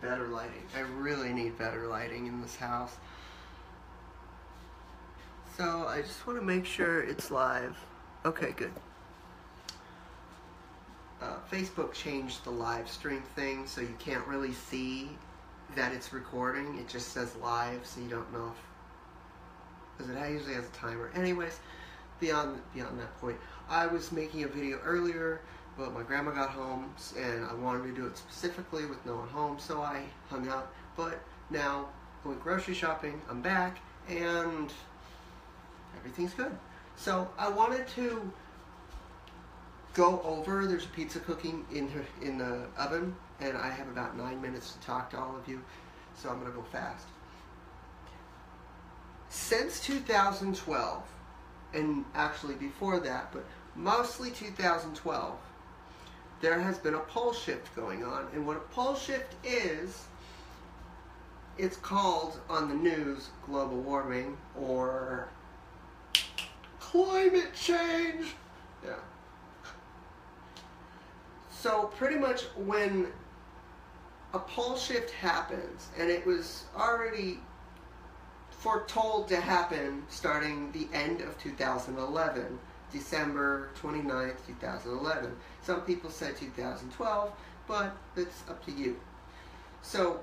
better lighting. I really need better lighting in this house. So I just want to make sure it's live. Okay, good. Facebook changed the live stream thing, so you can't really see that it's recording. It just says live, so you don't know if, because it usually has a timer. Anyways, beyond that point, I was making a video earlier, but my grandma got home, and I wanted to do it specifically with no one home, so I hung out. But now, going grocery shopping, I'm back, and everything's good. So I wanted to go over, there's a pizza cooking in the oven, and I have about 9 minutes to talk to all of you, so I'm going to go fast. Since 2012, and actually before that, but mostly 2012, there has been a pole shift going on, and what a pole shift is, it's called on the news global warming or climate change. Yeah. So pretty much when a pole shift happens, and it was already foretold to happen starting the end of 2011, December 29th, 2011. Some people said 2012, but it's up to you. So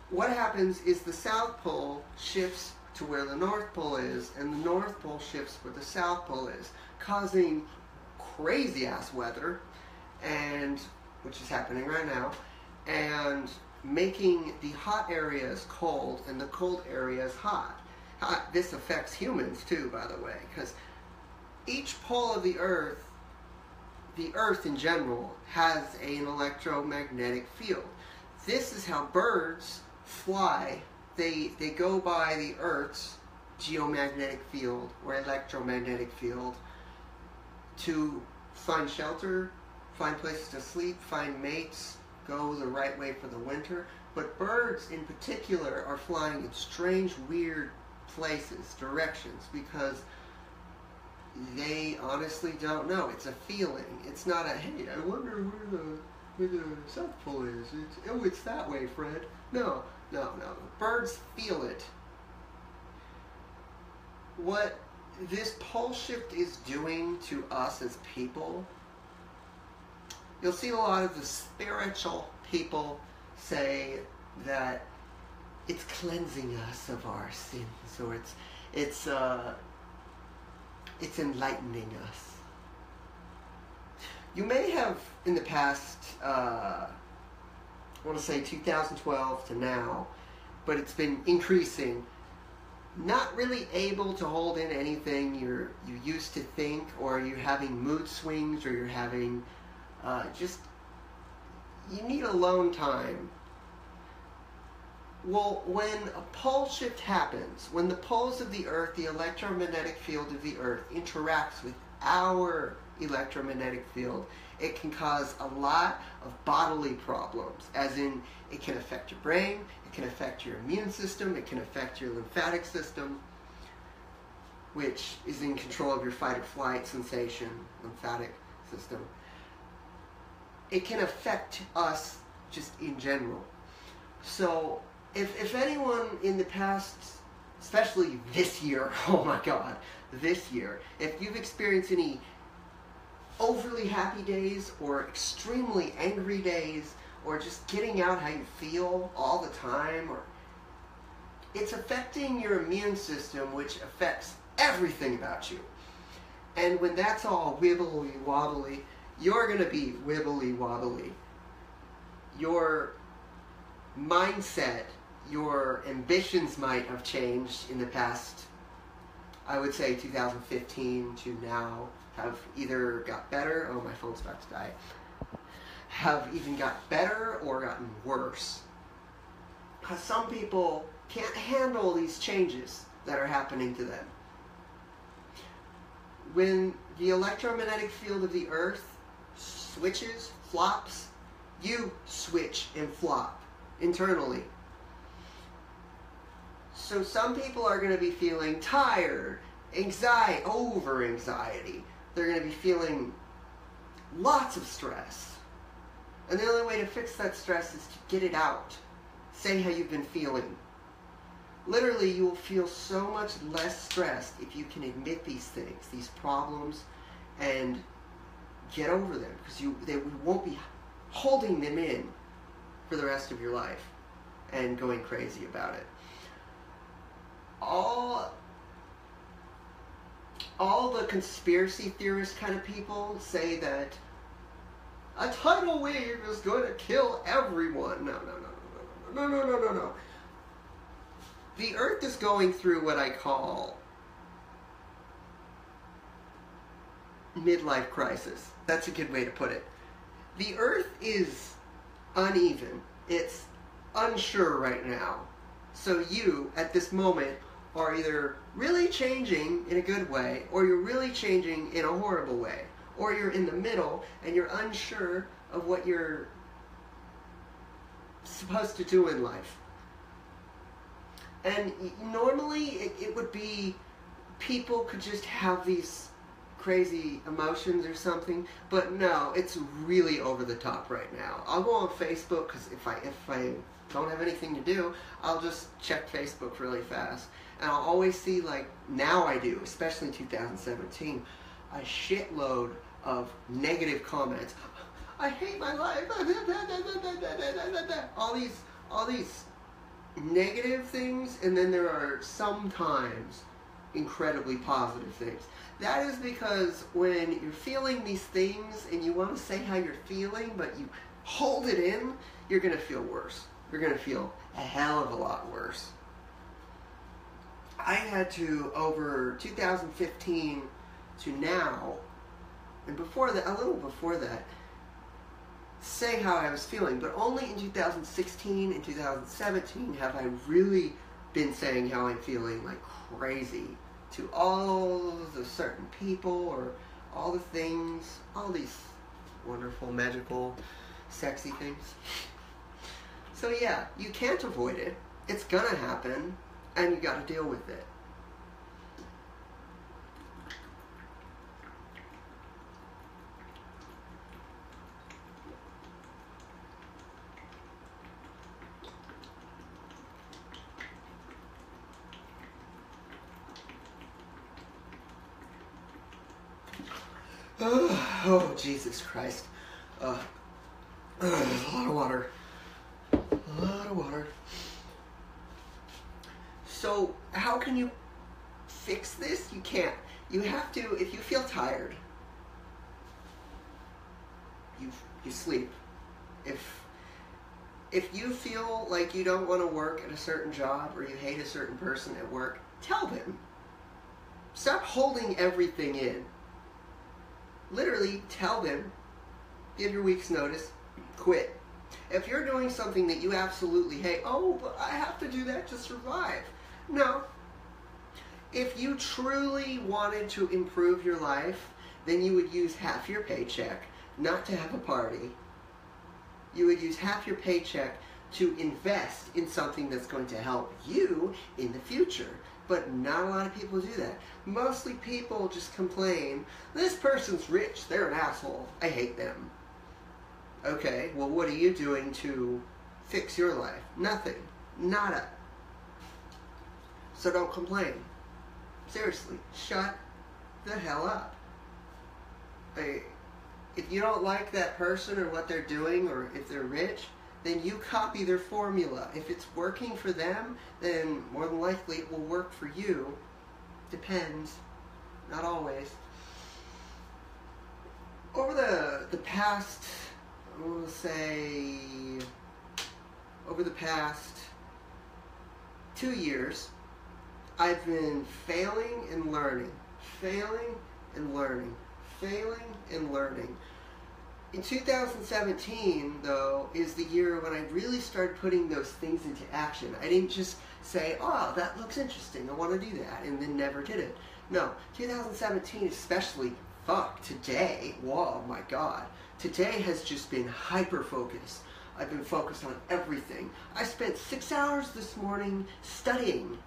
what happens is the South Pole shifts to where the North Pole is, and the North Pole shifts where the South Pole is, causing crazy ass weather, and which is happening right now, and making the hot areas cold and the cold areas hot. This affects humans too, by the way, because each pole of the Earth in general, has an electromagnetic field. This is how birds fly. They go by the Earth's geomagnetic field or electromagnetic field to find shelter, find places to sleep, find mates, go the right way for the winter. But birds in particular are flying in strange, weird places, directions, because they honestly don't know. It's a feeling. It's not a, hey, I wonder where the South Pole is. It's that way, Fred. No. Birds feel it. What this pole shift is doing to us as people, you'll see a lot of the spiritual people say that it's cleansing us of our sins, or it's enlightening us. You may have in the past, I want to say 2012 to now, but it's been increasing, not really able to hold in anything you used to think, or you're having mood swings, or you're having you need alone time. Well, when a pole shift happens, when the poles of the Earth, the electromagnetic field of the Earth, interacts with our electromagnetic field, it can cause a lot of bodily problems, as in it can affect your brain, it can affect your immune system, it can affect your lymphatic system, which is in control of your fight or flight sensation, lymphatic system. It can affect us just in general. So if anyone in the past, especially this year, oh my God, this year, if you've experienced any overly happy days or extremely angry days, or just getting out how you feel all the time, or it's affecting your immune system, which affects everything about you. And when that's all wibbly wobbly, you're going to be wibbly wobbly. Your mindset, your ambitions might have changed in the past, I would say 2015 to now, have either got better, oh my phone's about to die, have even got better or gotten worse. Because some people can't handle these changes that are happening to them. When the electromagnetic field of the Earth switches, flops, you switch and flop internally. So some people are going to be feeling tired, anxiety, over anxiety. They're going to be feeling lots of stress. And the only way to fix that stress is to get it out. Say how you've been feeling. Literally, you will feel so much less stressed if you can admit these things, these problems, and get over them, because they won't be holding them in for the rest of your life and going crazy about it. All the conspiracy theorist kind of people say that a tidal wave is going to kill everyone. No. The Earth is going through what I call midlife crisis. That's a good way to put it. The Earth is uneven. It's unsure right now. So you, at this moment, are either really changing in a good way, or you're really changing in a horrible way. Or you're in the middle, and you're unsure of what you're supposed to do in life. And normally, it would be people could just have these crazy emotions or something, but no, it's really over the top right now. I'll go on Facebook, because if I don't have anything to do, I'll just check Facebook really fast, and I'll always see, like, now I do, especially in 2017, a shitload of negative comments. I hate my life. all these negative things, and then there are sometimes incredibly positive things. That is because when you're feeling these things and you want to say how you're feeling, but you hold it in, you're going to feel worse. You're going to feel a hell of a lot worse. I had to, over 2015 to now, and before that, a little before that, say how I was feeling, but only in 2016 and 2017 have I really been saying how I'm feeling like crazy to all the certain people, or all the things, all these wonderful, magical, sexy things. So yeah, you can't avoid it. It's gonna happen, and you gotta deal with it. Oh, Jesus Christ. A lot of water. A lot of water. So, how can you fix this? You can't. You have to, if you feel tired, you sleep. If you feel like you don't want to work at a certain job, or you hate a certain person at work, tell them. Stop holding everything in. Literally, tell them, give your week's notice, quit. If you're doing something that you absolutely hate, oh, but I have to do that to survive. No. If you truly wanted to improve your life, then you would use half your paycheck not to have a party. You would use half your paycheck to invest in something that's going to help you in the future. But not a lot of people do that. Mostly people just complain, this person's rich, they're an asshole, I hate them. Okay, well, what are you doing to fix your life? Nothing. Nada. So don't complain. Seriously, shut the hell up. If you don't like that person or what they're doing, or if they're rich, then you copy their formula. If it's working for them, then more than likely it will work for you. Depends. Not always. Over the past, I want to say, over the past 2 years, I've been failing and learning. Failing and learning. Failing and learning. In 2017, though, is the year when I really started putting those things into action. I didn't just say, oh, that looks interesting, I want to do that, and then never did it. No, 2017 especially, today, whoa, my God. Today has just been hyper-focused. I've been focused on everything. I spent 6 hours this morning studying.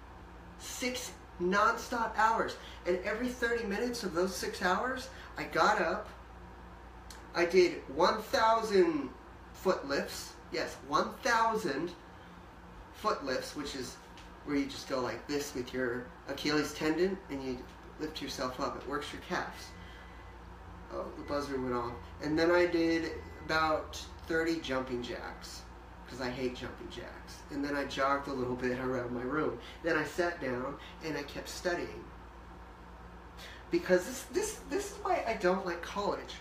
6 non-stop hours. And every 30 minutes of those 6 hours, I got up, I did 1,000 foot lifts. Yes, 1,000 foot lifts, which is where you just go like this with your Achilles tendon and you lift yourself up. It works your calves. Oh, the buzzer went off. And then I did about 30 jumping jacks, because I hate jumping jacks. And then I jogged a little bit around my room. Then I sat down and I kept studying. Because this is why I don't like college.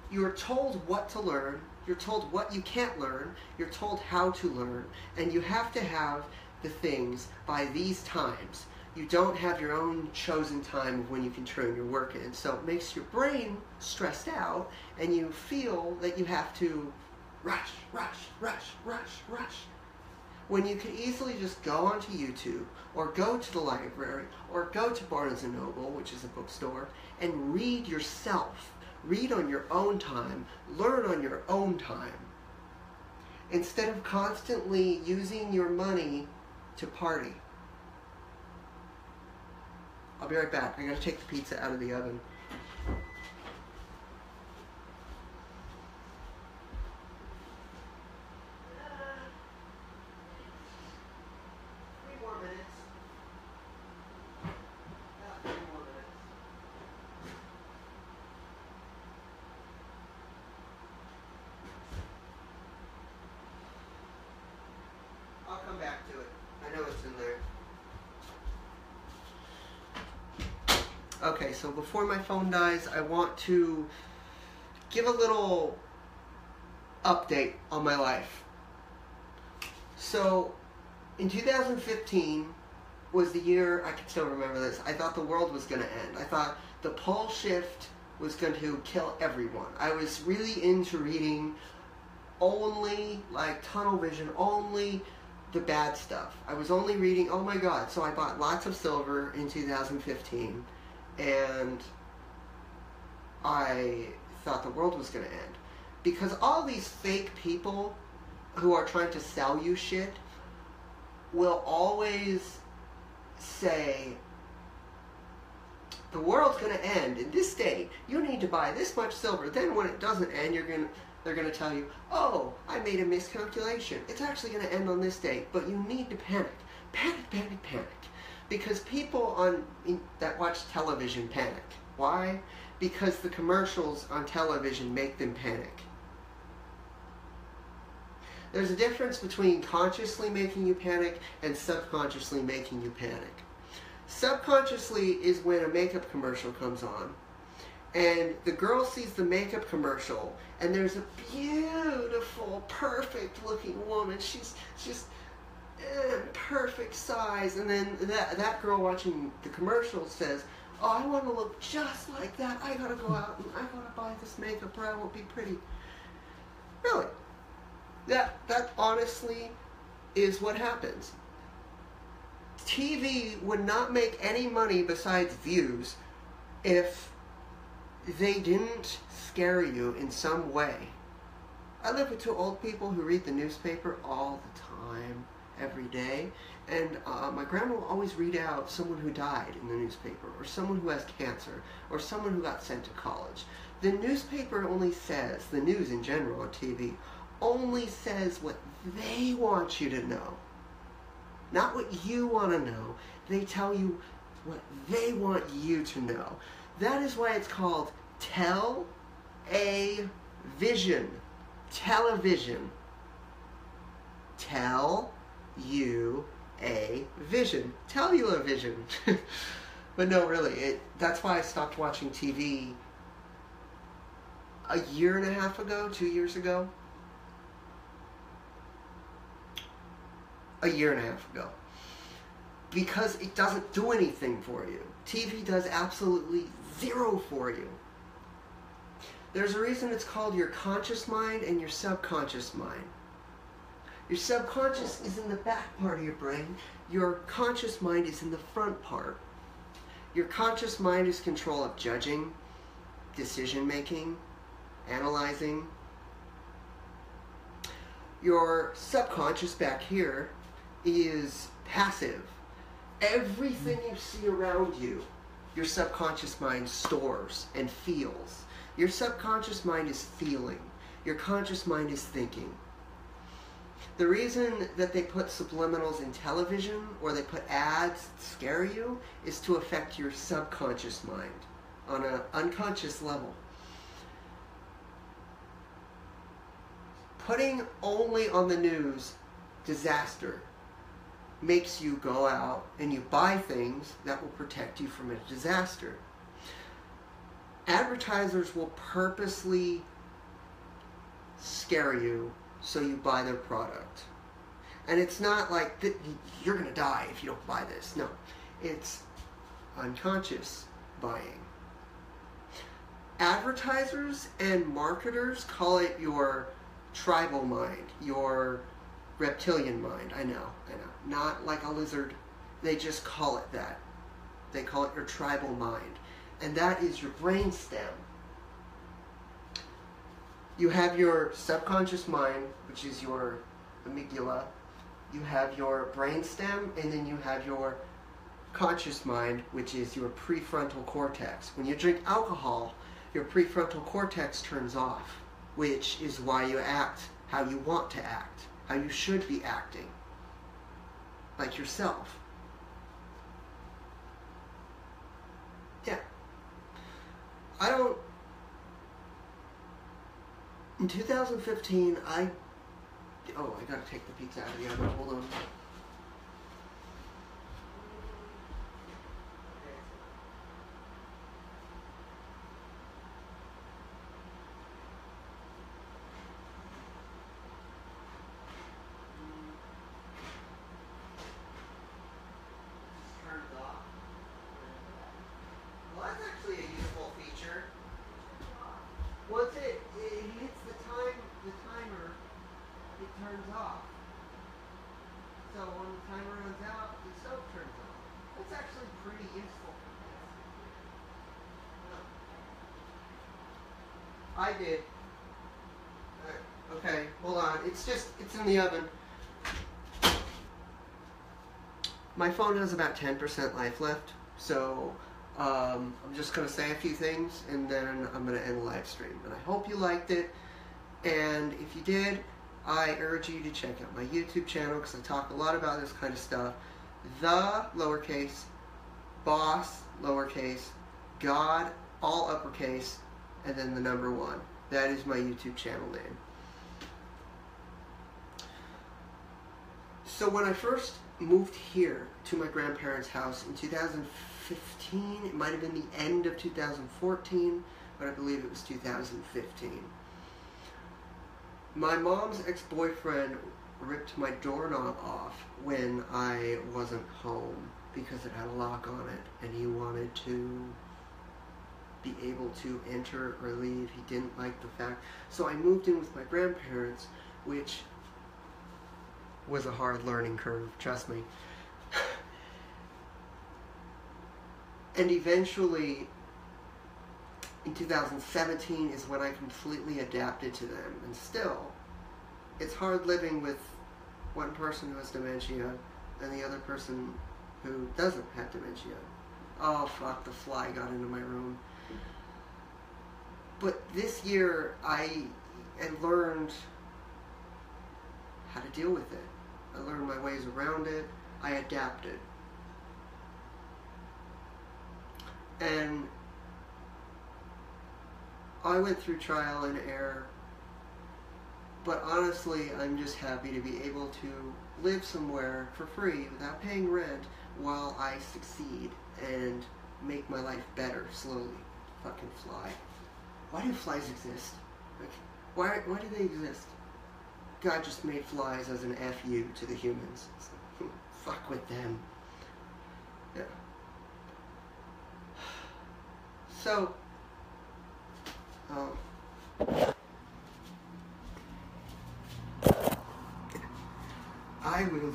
You're told what to learn, you're told what you can't learn, you're told how to learn, and you have to have the things by these times. You don't have your own chosen time of when you can turn your work in. So it makes your brain stressed out, and you feel that you have to rush, when you could easily just go onto YouTube, or go to the library, or go to Barnes & Noble, which is a bookstore, and read yourself. Read on your own time. Learn on your own time. Instead of constantly using your money to party. I'll be right back. I gotta take the pizza out of the oven. I'll come back to it. I know it's in there. Okay, so before my phone dies, I want to give a little update on my life. So, in 2015 was the year, I can still remember this, I thought the world was going to end. I thought the pole shift was going to kill everyone. I was really into reading only, like, tunnel vision, only the bad stuff. I was only reading, oh my god, so I bought lots of silver in 2015, and I thought the world was going to end. Because all these fake people who are trying to sell you shit will always say, the world's going to end in this date. You need to buy this much silver. Then when it doesn't end, they're going to tell you, oh, I made a miscalculation. It's actually going to end on this date, but you need to panic. Panic, panic, panic. Because people that watch television panic. Why? Because the commercials on television make them panic. There's a difference between consciously making you panic and subconsciously making you panic. Subconsciously is when a makeup commercial comes on, and the girl sees the makeup commercial, and there's a beautiful, perfect-looking woman. She's just perfect size, and then that girl watching the commercial says, oh, I want to look just like that. I gotta go out and I gotta buy this makeup or I won't be pretty. Really. That honestly is what happens. TV would not make any money besides views if they didn't scare you in some way. I live with two old people who read the newspaper all the time, every day, and my grandma will always read out someone who died in the newspaper, or someone who has cancer, or someone who got sent to college. The newspaper only says, the news in general on TV, only says what they want you to know. Not what you want to know. They tell you what they want you to know. That is why it's called tell-a-vision. Television. Tell-you-a-vision. Tell-you-a-vision. But no, really, that's why I stopped watching TV a year and a half ago, 2 years ago. A year and a half ago. Because it doesn't do anything for you. TV does absolutely zero for you. There's a reason it's called your conscious mind and your subconscious mind. Your subconscious is in the back part of your brain. Your conscious mind is in the front part. Your conscious mind is control of judging, decision making, analyzing. Your subconscious back here is passive. Everything you see around you, your subconscious mind stores and feels. Your subconscious mind is feeling. Your conscious mind is thinking. The reason that they put subliminals in television or they put ads that scare you is to affect your subconscious mind on an unconscious level. Putting only on the news disaster makes you go out and you buy things that will protect you from a disaster. Advertisers will purposely scare you so you buy their product. And it's not like you're going to die if you don't buy this. No, it's unconscious buying. Advertisers and marketers call it your tribal mind, your reptilian mind. I know. Not like a lizard. They just call it that. They call it your tribal mind. And that is your brain stem. You have your subconscious mind, which is your amygdala. You have your brain stem, and then you have your conscious mind, which is your prefrontal cortex. When you drink alcohol, your prefrontal cortex turns off, which is why you act how you want to act, how you should be acting, like yourself. Yeah. In 2015, I gotta take the pizza out of the oven. Hold on. Turns off. Well, that's actually a useful feature. Once it hits the timer, it turns off. So when the timer runs out, the stove turns off. That's actually pretty useful. I did. Okay, hold on. It's in the oven. My phone has about 10% life left, so I'm just going to say a few things, and then I'm going to end the live stream. And I hope you liked it, and if you did, I urge you to check out my YouTube channel, because I talk a lot about this kind of stuff. The, lowercase, boss, lowercase, God, all uppercase, and then the number 1. That is my YouTube channel name. So when I first moved here to my grandparents' house in 2015, it might have been the end of 2014, but I believe it was 2015. My mom's ex-boyfriend ripped my doorknob off when I wasn't home because it had a lock on it, and he wanted to be able to enter or leave. He didn't like the fact. So I moved in with my grandparents, which was a hard learning curve, trust me. And eventually, in 2017 is when I completely adapted to them. And still, it's hard living with one person who has dementia and the other person who doesn't have dementia. Oh fuck, the fly got into my room. But this year, I learned how to deal with it. I learned my ways around it. I adapted. And I went through trial and error. But honestly, I'm just happy to be able to live somewhere for free without paying rent while I succeed and make my life better slowly. Fucking fly. Why do flies exist? Like, why do they exist? God just made flies as an FU to the humans. It's like, fuck with them. Yeah. So, I will.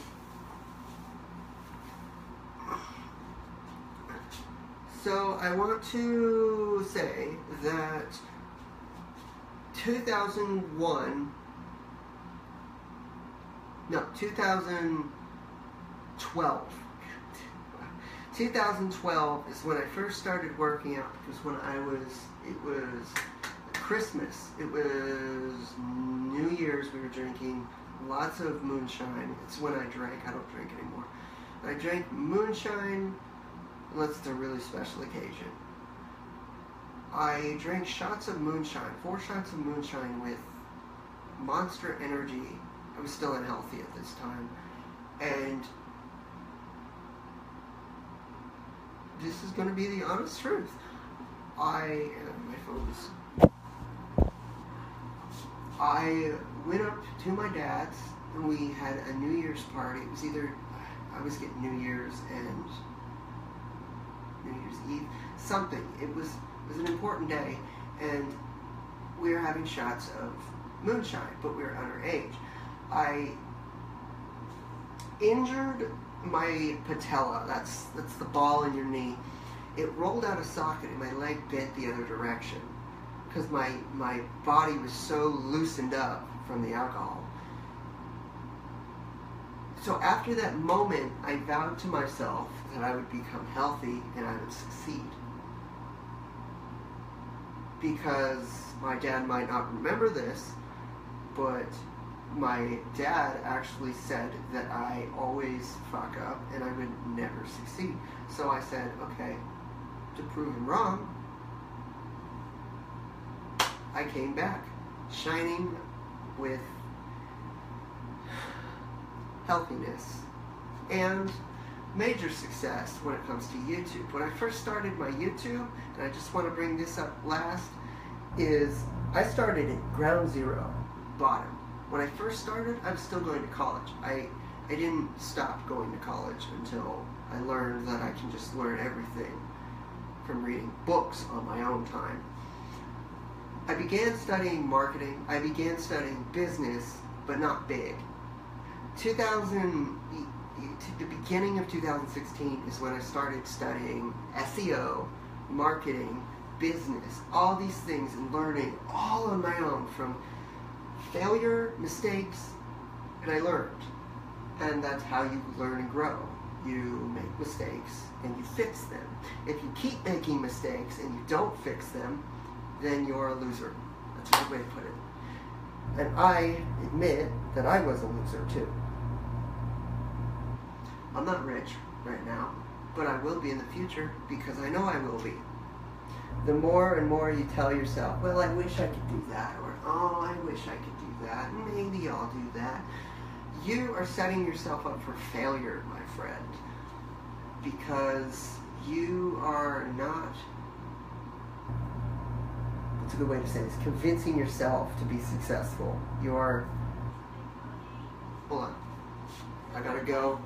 So I want to say that 2012 2012 is when I first started working out, because when it was Christmas. It was New Year's. We were drinking lots of moonshine. It's when I drank. I don't drink anymore. I drank moonshine unless it's a really special occasion. I drank shots of moonshine, 4 shots of moonshine with Monster Energy. I was still unhealthy at this time. And this is going to be the honest truth. I went up to my dad's and we had a New Year's party. It was either I was getting New Year's and New Year's Eve, something. It was an important day, and we were having shots of moonshine, but we were underage. I injured my patella. That's the ball in your knee. It rolled out of socket and my leg bent the other direction because my body was so loosened up from the alcohol. So after that moment, I vowed to myself that I would become healthy and I would succeed. Because my dad might not remember this, but my dad actually said that I always fuck up and I would never succeed. So I said, okay, to prove him wrong, I came back, shining with healthiness and major success when it comes to YouTube. When I first started my YouTube, and I just want to bring this up last, is I started at ground zero, bottom. When I first started, I was still going to college. I didn't stop going to college until I learned that I can just learn everything from reading books on my own time. I began studying marketing. I began studying business, but not big. The beginning of 2016 is when I started studying SEO, marketing, business, all these things, and learning all on my own from failure, mistakes, and I learned. And that's how you learn and grow. You make mistakes and you fix them. If you keep making mistakes and you don't fix them, then you're a loser. That's a good way to put it. And I admit that I was a loser too. I'm not rich right now, but I will be in the future because I know I will be. The more and more you tell yourself, well, I wish I could do that, or oh, I wish I could do that, maybe I'll do that, you are setting yourself up for failure, my friend, because you are not, what's a good way to say this, convincing yourself to be successful. You're, hold on, I gotta go.